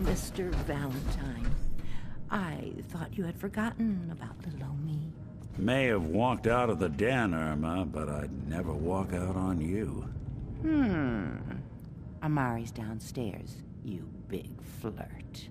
Mr. Valentine. I thought you had forgotten about little old me. May have walked out of the den, Irma, but I'd never walk out on you. Amari's downstairs, you big flirt.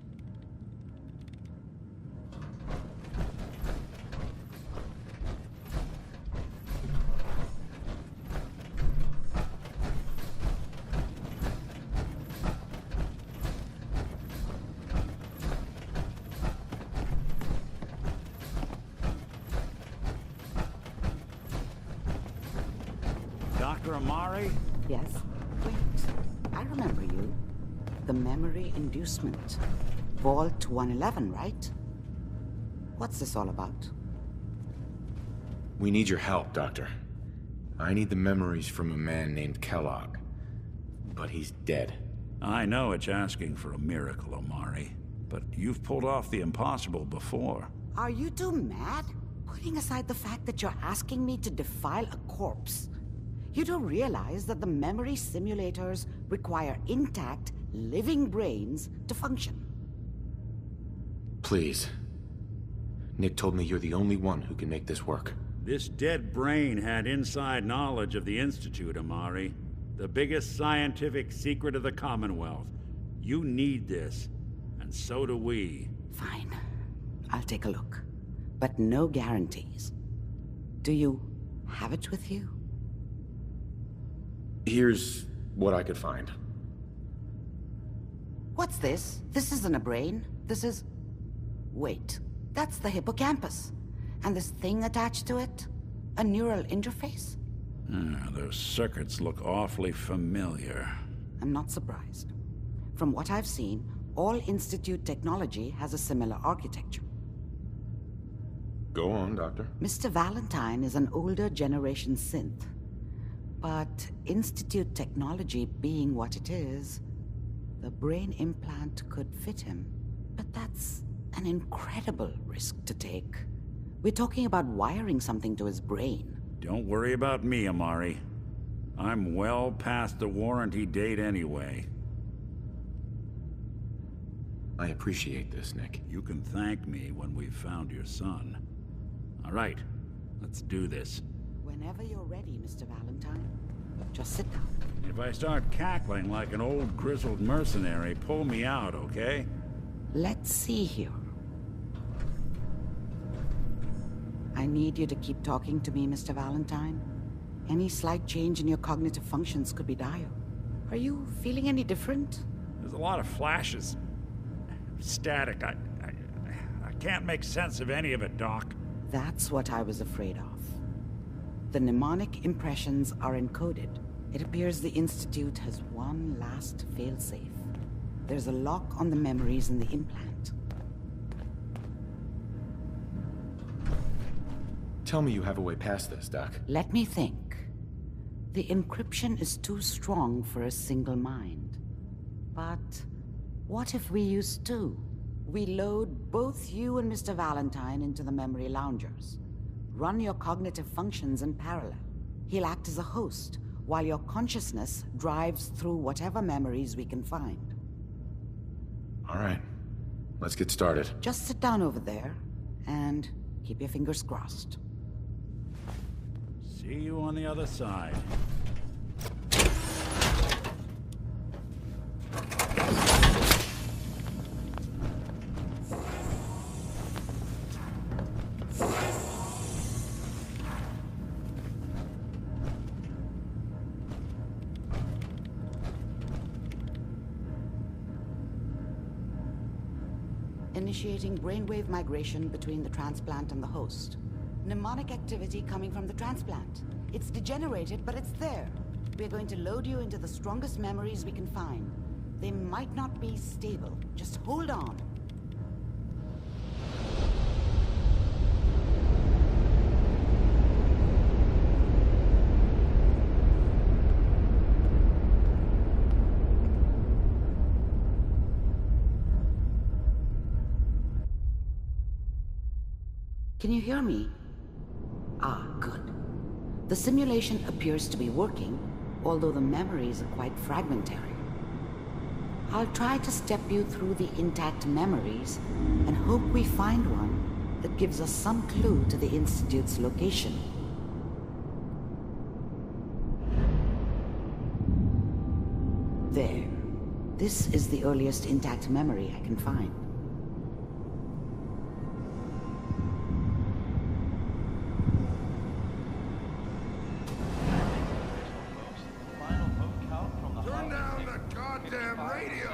Dr. Amari? Yes? Wait, I remember you. The memory inducement. Vault 111, right? What's this all about? We need your help, Doctor. I need the memories from a man named Kellogg. But he's dead. I know it's asking for a miracle, Amari, but you've pulled off the impossible before. Are you two mad? Putting aside the fact that you're asking me to defile a corpse, you don't realize that the memory simulators require intact, living brains to function. Please. Nick told me you're the only one who can make this work. This dead brain had inside knowledge of the Institute, Amari. The biggest scientific secret of the Commonwealth. You need this, and so do we. Fine. I'll take a look. But no guarantees. Do you have it with you? Here's what I could find. What's this? This isn't a brain. This is... Wait. That's the hippocampus. And this thing attached to it? A neural interface? Those circuits look awfully familiar. I'm not surprised. From what I've seen, all Institute technology has a similar architecture. Go on, Doctor. Mr. Valentine is an older generation synth. But Institute technology being what it is, the brain implant could fit him. But that's an incredible risk to take. We're talking about wiring something to his brain. Don't worry about me, Amari. I'm well past the warranty date anyway. I appreciate this, Nick. You can thank me when we've found your son. All right, let's do this. Whenever you're ready, Mr. Valentine. Just sit down. If I start cackling like an old grizzled mercenary, pull me out, okay? Let's see here. I need you to keep talking to me, Mr. Valentine. Any slight change in your cognitive functions could be dire. Are you feeling any different? There's a lot of flashes. Static. I can't make sense of any of it, Doc. That's what I was afraid of. The mnemonic impressions are encoded. It appears the Institute has one last failsafe. There's a lock on the memories in the implant. Tell me you have a way past this, Doc. Let me think. The encryption is too strong for a single mind. But what if we use two? We load both you and Mr. Valentine into the memory loungers. Run your cognitive functions in parallel. He'll act as a host, while your consciousness drives through whatever memories we can find. All right. Let's get started. Just sit down over there, and keep your fingers crossed. See you on the other side. Initiating brainwave migration between the transplant and the host. Mnemonic activity coming from the transplant. It's degenerated, but it's there. We're going to load you into the strongest memories we can find. They might not be stable. Just hold on. Can you hear me? Ah, good. The simulation appears to be working, although the memories are quite fragmentary. I'll try to step you through the intact memories and hope we find one that gives us some clue to the Institute's location. There. This is the earliest intact memory I can find. Turn down the goddamn radio!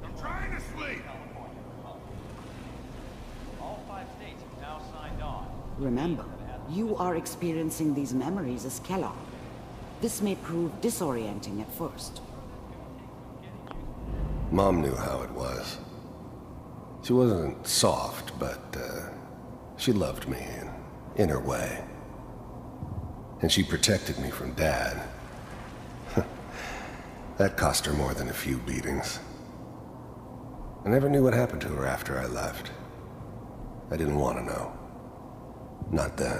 I'm trying to sleep! All 5 states have now signed on. Remember, you are experiencing these memories as Kellogg. This may prove disorienting at first. Mom knew how it was. She wasn't soft, but she loved me in her way. And she protected me from Dad. That cost her more than a few beatings. I never knew what happened to her after I left. I didn't want to know. Not then.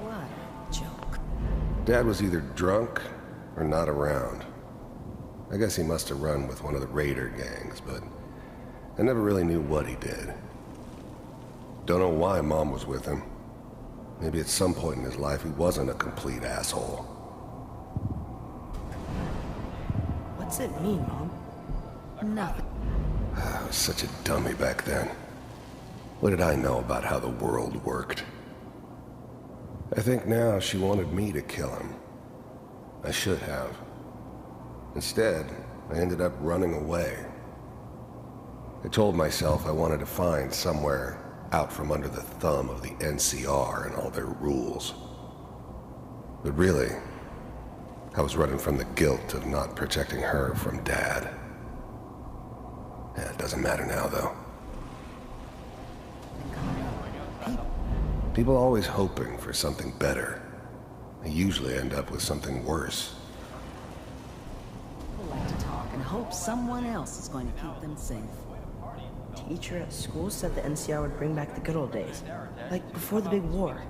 What a joke. Dad was either drunk or not around. I guess he must have run with one of the raider gangs, but I never really knew what he did. Don't know why Mom was with him. Maybe at some point in his life he wasn't a complete asshole. What's it mean, Mom? Nothing. I was such a dummy back then. What did I know about how the world worked? I think now she wanted me to kill him. I should have. Instead, I ended up running away. I told myself I wanted to find somewhere out from under the thumb of the NCR and all their rules. But really, I was running from the guilt of not protecting her from Dad. Yeah, it doesn't matter now, though. People always hoping for something better. They usually end up with something worse. People like to talk and hope someone else is going to keep them safe. Teacher at school said the NCR would bring back the good old days. Like before the big war.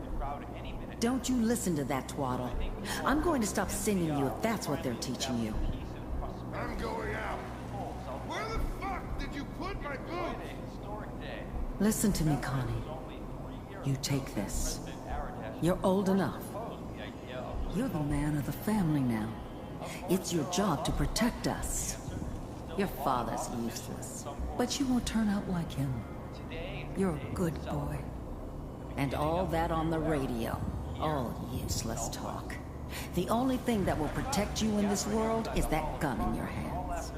Don't you listen to that twaddle. I'm going to stop singing you if that's what they're teaching you. I'm going out. Where the fuck did you put my boots? Listen to me, Connie. You take this. You're old enough. You're the man of the family now. It's your job to protect us. Your father's useless, but you won't turn out like him. You're a good boy. And all that on the radio, all useless talk. The only thing that will protect you in this world is that gun in your hands.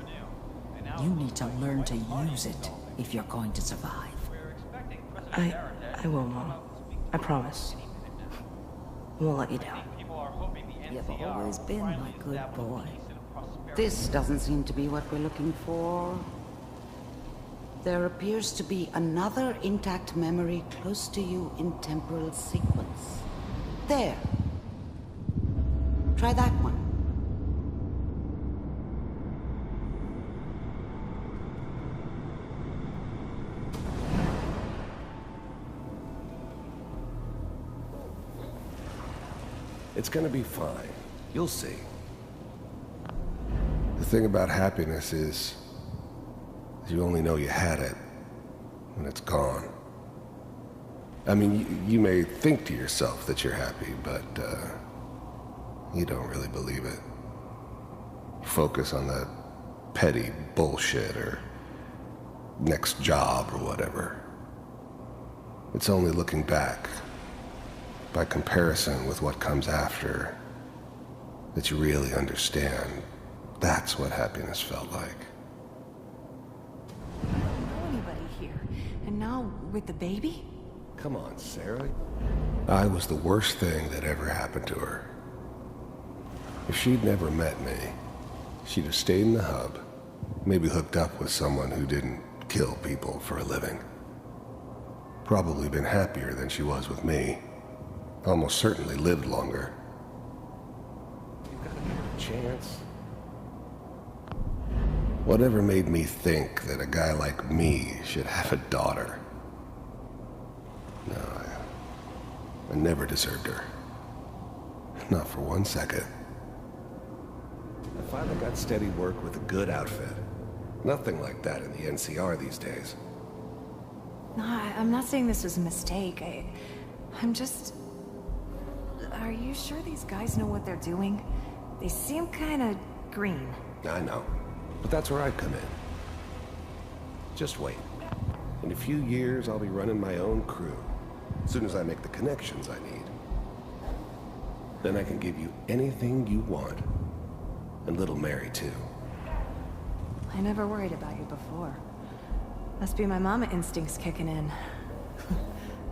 You need to learn to use it if you're going to survive. I will, Mom. I promise. I won't let you down. You've always been my good boy. This doesn't seem to be what we're looking for. There appears to be another intact memory close to you in temporal sequence. There. Try that one. It's gonna be fine. You'll see. The thing about happiness is you only know you had it when it's gone. I mean, you may think to yourself that you're happy, but you don't really believe it. You focus on that petty bullshit or next job or whatever. It's only looking back, by comparison with what comes after, that you really understand. That's what happiness felt like. I don't know anybody here. And now with the baby? Come on, Sarah. I was the worst thing that ever happened to her. If she'd never met me, she'd have stayed in the hub, maybe hooked up with someone who didn't kill people for a living. Probably been happier than she was with me. Almost certainly lived longer. You gotta give her a chance. Whatever made me think that a guy like me should have a daughter? No, I never deserved her. not for 1 second. I finally got steady work with a good outfit. Nothing like that in the NCR these days. No, I'm not saying this was a mistake. I'm just... Are you sure these guys know what they're doing? They seem kind of green. I know, but that's where I come in. Just wait. In a few years, I'll be running my own crew. As soon as I make the connections I need. Then I can give you anything you want. And little Mary, too. I never worried about you before. Must be my mama instincts kicking in.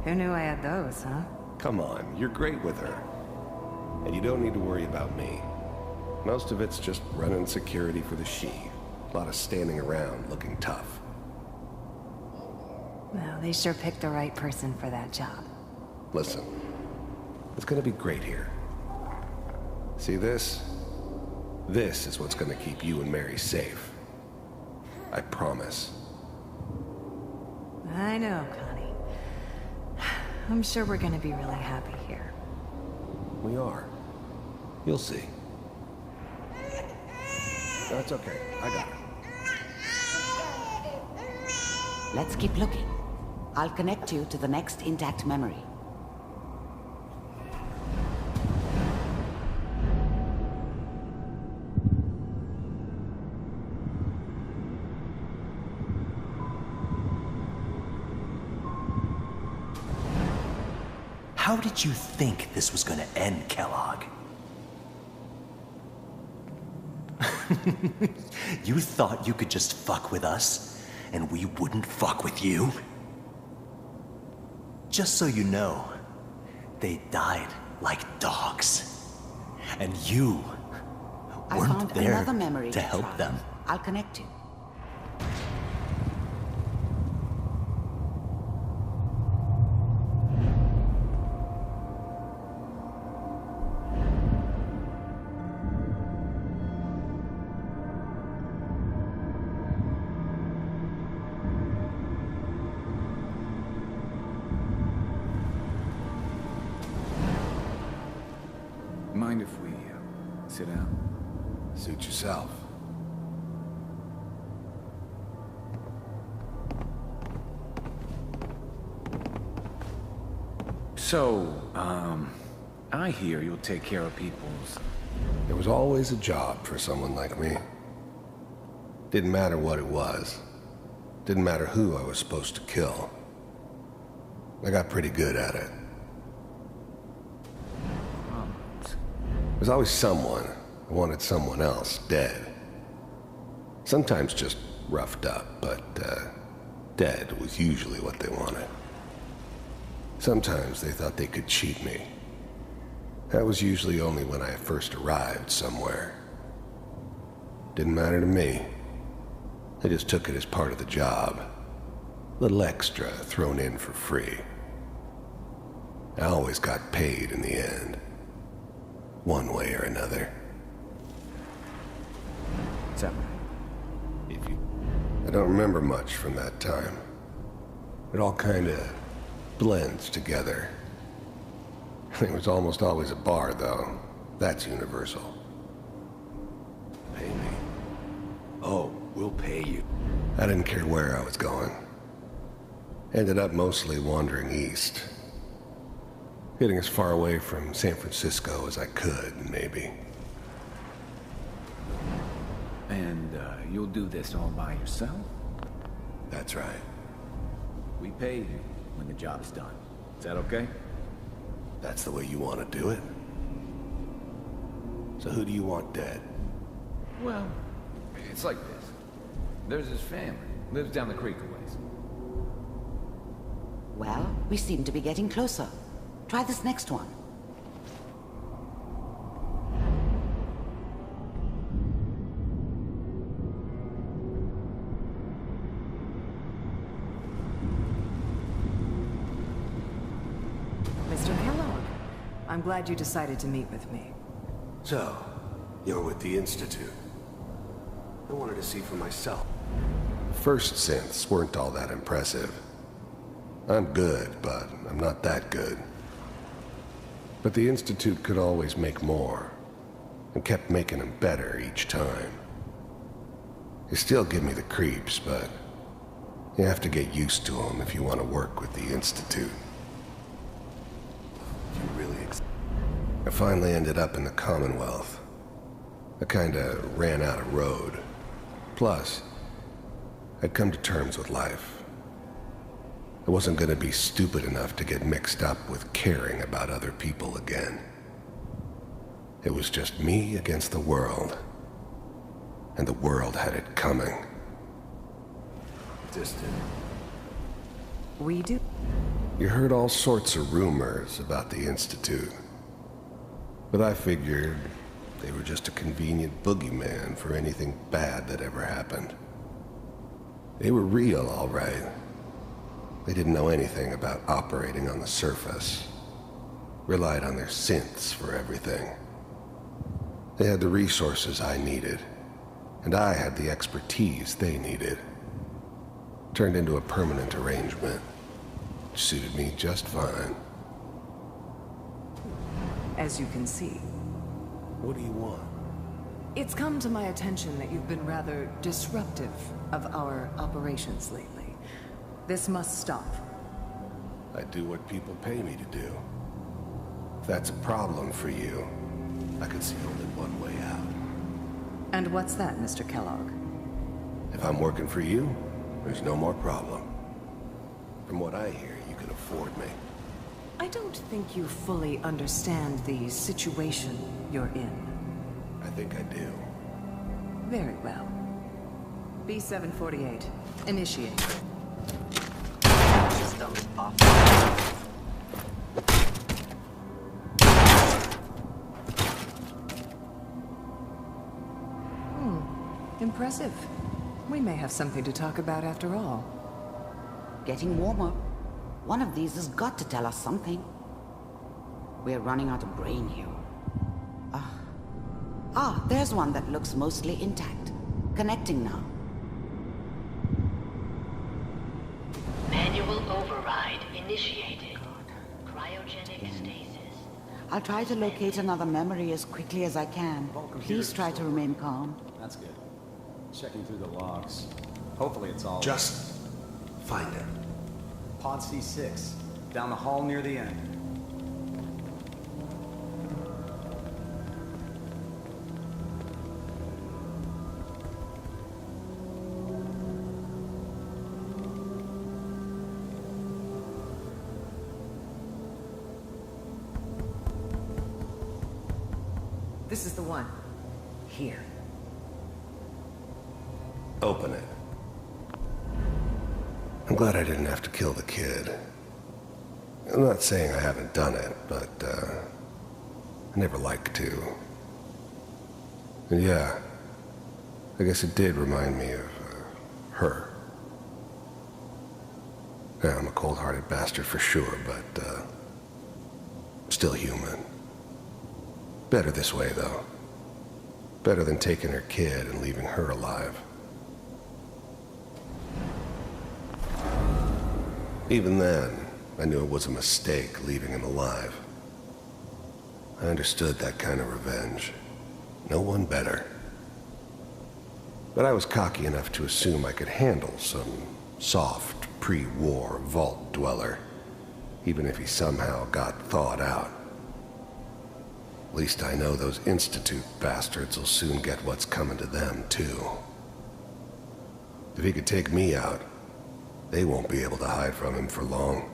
Who knew I had those, huh? Come on, you're great with her. And you don't need to worry about me. Most of it's just running security for the she. A lot of standing around looking tough. Well, they sure picked the right person for that job. Listen, it's gonna be great here. See this? This is what's gonna keep you and Mary safe. I promise. I know, Connie. I'm sure we're gonna be really happy here. We are. You'll see. That's okay. I got it. Let's keep looking. I'll connect you to the next intact memory. How did you think this was gonna end, Kellogg? You thought you could just fuck with us, and we wouldn't fuck with you? Just so you know, they died like dogs. And you I weren't found there another memory to help try. them. I'll connect you. Mind if we sit down? Suit yourself. So, I hear you'll take care of people's... There was always a job for someone like me. Didn't matter what it was. Didn't matter who I was supposed to kill. I got pretty good at it. There's always someone who wanted someone else dead. Sometimes just roughed up, but dead was usually what they wanted. Sometimes they thought they could cheat me. That was usually only when I first arrived somewhere. Didn't matter to me. I just took it as part of the job. A little extra thrown in for free. I always got paid in the end. One way or another. What's up? I don't remember much from that time. It all kinda blends together. There was almost always a bar, though. That's universal. Pay me. Oh, we'll pay you. I didn't care where I was going. Ended up mostly wandering east. Getting as far away from San Francisco as I could, maybe. And, you'll do this all by yourself? That's right. We pay you when the job's done. Is that okay? That's the way you want to do it? So who do you want dead? Well, it's like this. There's his family. Lives down the creek a ways. Well, we seem to be getting closer. Try this next one. Mr. Kellogg, I'm glad you decided to meet with me. So, you're with the Institute. I wanted to see for myself. The first synths weren't all that impressive. I'm good, but I'm not that good. But the Institute could always make more, and kept making them better each time. They still give me the creeps, but you have to get used to them if you want to work with the Institute. I finally ended up in the Commonwealth. I kinda ran out of road. Plus, I'd come to terms with life. I wasn't gonna be stupid enough to get mixed up with caring about other people again. It was just me against the world. And the world had it coming. We do. You heard all sorts of rumors about the Institute. But I figured they were just a convenient boogeyman for anything bad that ever happened. They were real, all right. They didn't know anything about operating on the surface. Relied on their synths for everything. They had the resources I needed, and I had the expertise they needed. Turned into a permanent arrangement, which suited me just fine. As you can see. What do you want? It's come to my attention that you've been rather disruptive of our operations lately. This must stop. I do what people pay me to do. If that's a problem for you, I could see only one way out. And what's that, Mr. Kellogg? If I'm working for you, there's no more problem. From what I hear, you can afford me. I don't think you fully understand the situation you're in. I think I do. Very well. B-748, initiate. System off. Impressive. We may have something to talk about after all. Getting warmer. One of these has got to tell us something. We're running out of brain here. There's one that looks mostly intact. Connecting now. Manual override initiated. Cryogenic stasis. I'll try to locate another memory as quickly as I can. Please try to remain calm. That's good. Checking through the logs. Hopefully it's all... Just find it. Pod C6. Down the hall near the end. This is the one. Here. Open it. I'm glad I didn't have to kill the kid. I'm not saying I haven't done it, but, I never like to. And yeah, I guess it did remind me of, her. Yeah, I'm a cold-hearted bastard for sure, but, still human. Better this way, though. Better than taking her kid and leaving her alive. Even then, I knew it was a mistake leaving him alive. I understood that kind of revenge. No one better. But I was cocky enough to assume I could handle some soft, pre-war vault dweller, even if he somehow got thawed out. At least I know those Institute bastards will soon get what's coming to them, too. If he could take me out, they won't be able to hide from him for long.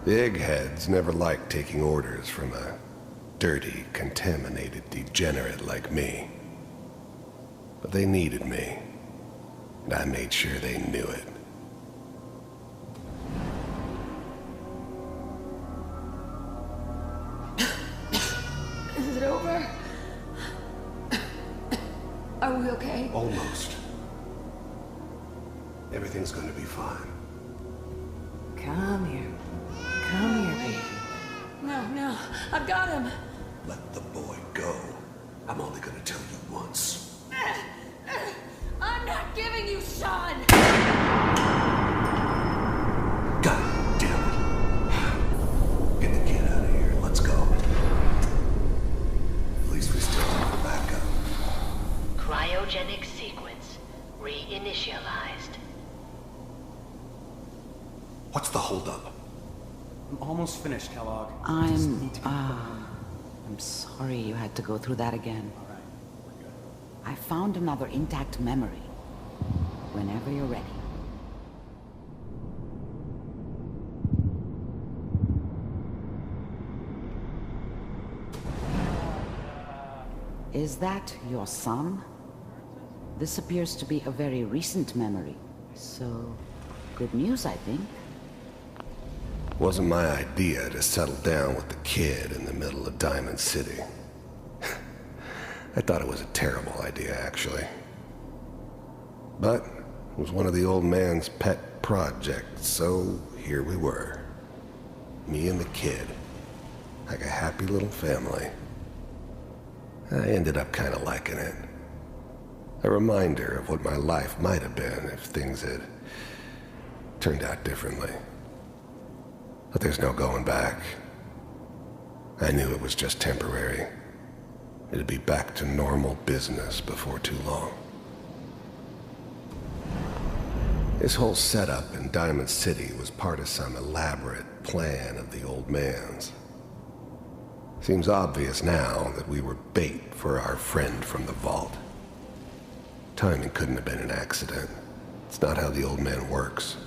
The eggheads never liked taking orders from a dirty, contaminated degenerate like me. But they needed me, and I made sure they knew it. Is it over? Are we okay? Almost. Everything's gonna be fine. Come here. Come here, baby. No, I've got him. Let the boy go. I'm only gonna tell you once. I'm not giving you Sean. Got I'm sorry you had to go through that again. I found another intact memory. Whenever you're ready. Is that your son? This appears to be a very recent memory. So, good news, I think. Wasn't my idea to settle down with the kid in the middle of Diamond City. I thought it was a terrible idea, actually. But it was one of the old man's pet projects, so here we were. Me and the kid. Like a happy little family. I ended up kind of liking it. A reminder of what my life might have been if things had turned out differently. But there's no going back. I knew it was just temporary. It'd be back to normal business before too long. This whole setup in Diamond City was part of some elaborate plan of the old man's. Seems obvious now that we were bait for our friend from the vault. Timing couldn't have been an accident. It's not how the old man works.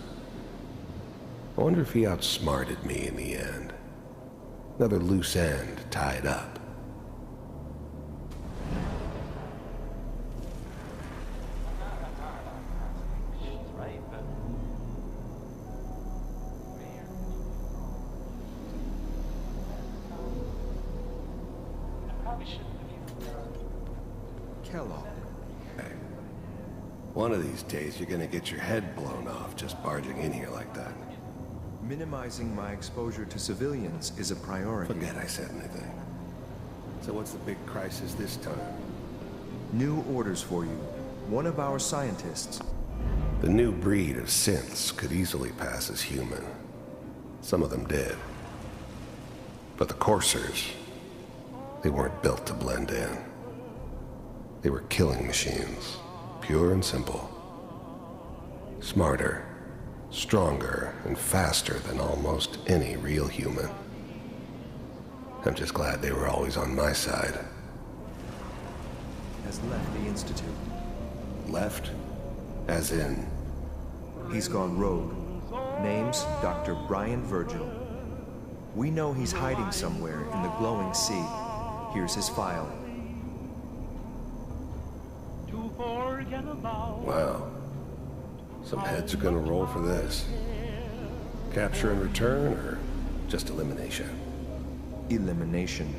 I wonder if he outsmarted me in the end. Another loose end tied up. Kellogg. Hey. One of these days you're gonna get your head blown off just barging in here like that. Minimizing my exposure to civilians is a priority. Forget I said anything. So what's the big crisis this time? New orders for you. One of our scientists. The new breed of synths could easily pass as human. Some of them did. But the coursers, they weren't built to blend in. They were killing machines, pure and simple. Smarter, stronger, and faster than almost any real human. I'm just glad they were always on my side. Has left the Institute. Left? As in? He's gone rogue. Name's Dr. Brian Virgil. We know he's hiding somewhere in the glowing sea. Here's his file. Wow. Some heads are gonna roll for this. Capture and return, or just elimination? Elimination.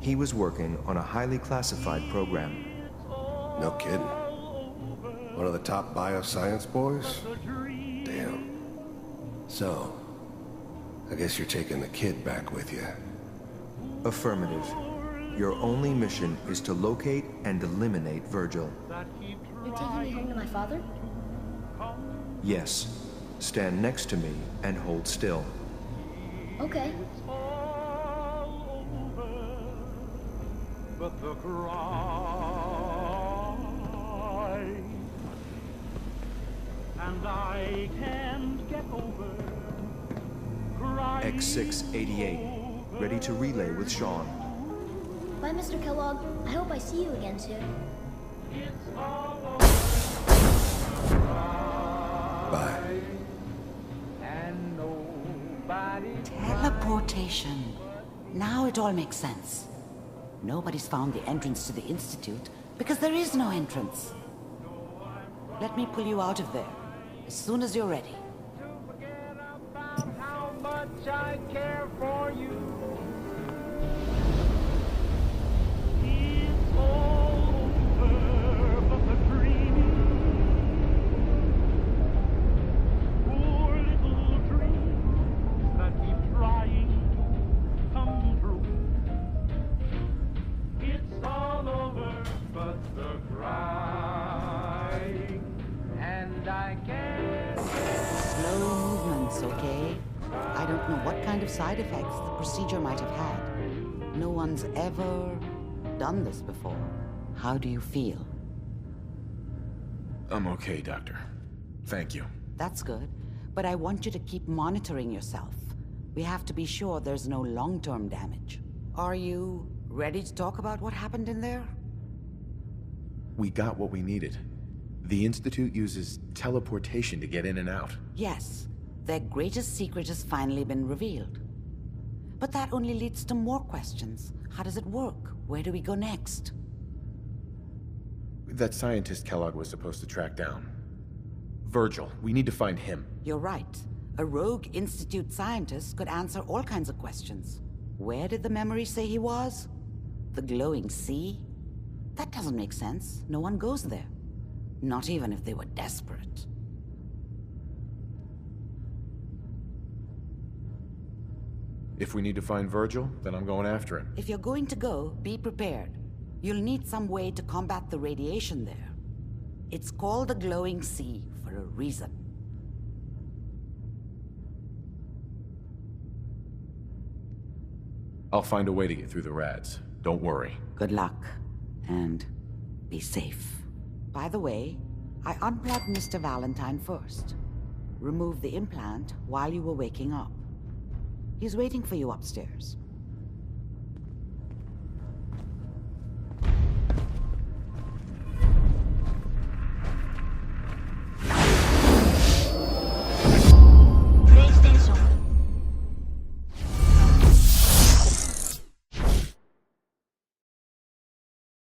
He was working on a highly classified program. No kidding. One of the top bioscience boys? Damn. So, I guess you're taking the kid back with you. Affirmative. Your only mission is to locate and eliminate Virgil. You're taking me home to my father? Yes. Stand next to me and hold still. Okay. But the cry, and I can't get over crying. X688, ready to relay with Sean. Bye, Mr. Kellogg. I hope I see you again soon. Bye. Teleportation. Now it all makes sense. Nobody's found the entrance to the Institute because there is no entrance. Let me pull you out of there as soon as you're ready. How much I care for you. It's all over, but the dreaming. Poor little dreams that keep trying to come true. It's all over, but the crying, and I can't. Slow movements, okay? I don't know what kind of side effects the procedure might have had. No one's ever done this before. How do you feel? I'm okay, Doctor. Thank you. That's good, but I want you to keep monitoring yourself. We have to be sure there's no long-term damage. Are you ready to talk about what happened in there? We got what we needed. The Institute uses teleportation to get in and out. Yes, their greatest secret has finally been revealed. But that only leads to more questions. How does it work? Where do we go next? That scientist Kellogg was supposed to track down. Virgil, we need to find him. You're right. A rogue Institute scientist could answer all kinds of questions. Where did the memory say he was? The glowing sea? That doesn't make sense. No one goes there. Not even if they were desperate. If we need to find Virgil, then I'm going after him. If you're going to go, be prepared. You'll need some way to combat the radiation there. It's called the glowing sea for a reason. I'll find a way to get through the rads. Don't worry. Good luck, and be safe. By the way, I unplugged Mr. Valentine first. Removed the implant while you were waking up. He's waiting for you upstairs.